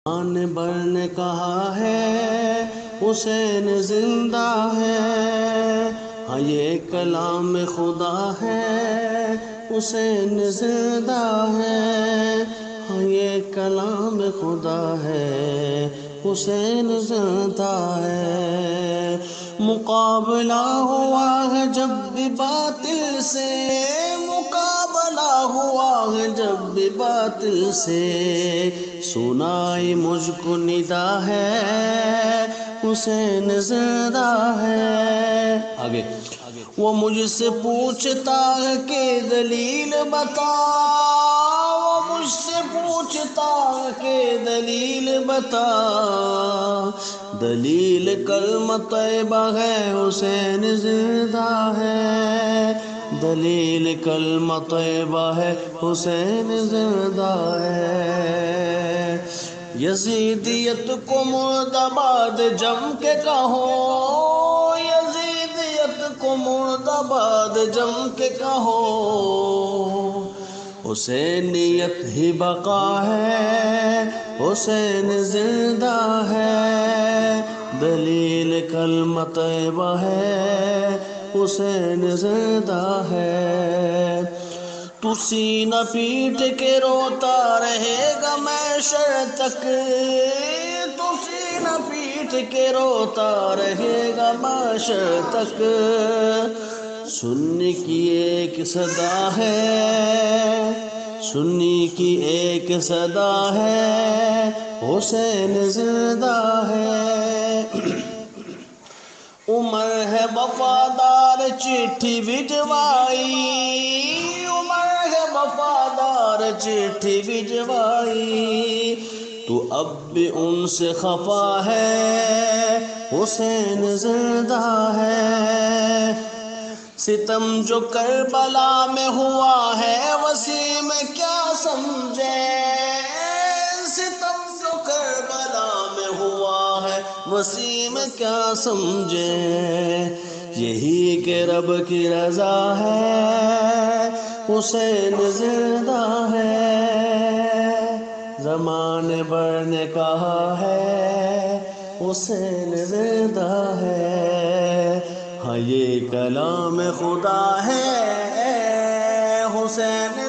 آن بر نے کہا ہے حسین زندہ ہے، ہاں یہ کلام خدا ہے حسین زندہ ہے، ہاں یہ کلام خدا ہے حسین زندہ ہے۔ مقابلہ ہوا ہے جب بھی باطل سے، مقابلہ ہوا ہے جب بھی باطل سے، سنائی مجھ کو ندا ہے حسین زندہ ہے۔ آگے وہ مجھ سے پوچھتا ہے کہ دلیل بتا، وہ مجھ سے پوچھتا ہے کہ دلیل بتا، دلیل کلمہ طیبہ ہے حسین زندہ ہے، دلیل کلمہ طیبہ ہے حسین زندہ ہے۔ یزیدیت کو مرد آباد جم کے کہو، یزیدیت کو مرد آباد جم کے کہو، حسینیت ہی بقا ہے حسین زندہ ہے، دلیل کلمہ طیبہ ہے حسین زندہ ہے۔ تو سینہ پیٹ کے روتا رہے گا محشر تک، تو سینہ پیٹ کے روتا رہے گا محشر تک، سنی کی ایک صدا ہے، سنی کی ایک صدا ہے حسین زندہ ہے۔ عمر ہے وفادار چٹھی بھجوائی، عمر ہے وفادار چٹھی بھجوائی، تو اب بھی ان سے خفا ہے حسین زندہ ہے۔ ستم جو کربلا میں ہوا ہے وسیع میں کیا سمجھے، ستم جو کربلا میں ہوا ہے وسیع میں کیا سمجھے، یہی کہ رب کی رضا ہے حسین زندہ ہے۔ زمانے بھر نے کہا ہے حسین زندہ ہے، ہاں یہ کلام خدا ہے حسین